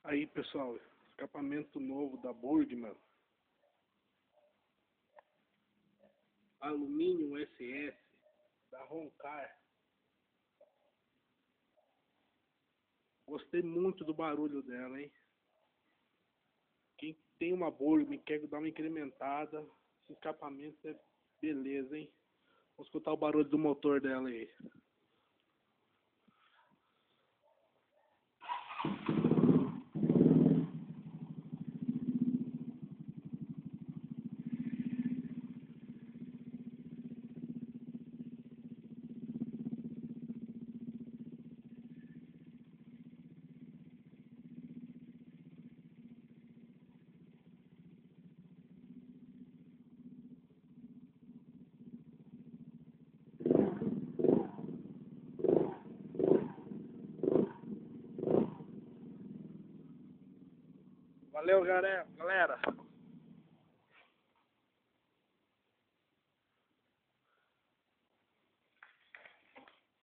Aí, pessoal, escapamento novo da Burgman. Alumínio SS da Roncar. Gostei muito do barulho dela, hein? Quem tem uma Burgman e quer dar uma incrementada, esse escapamento é beleza, hein? Vamos escutar o barulho do motor dela aí. Valeu, galera.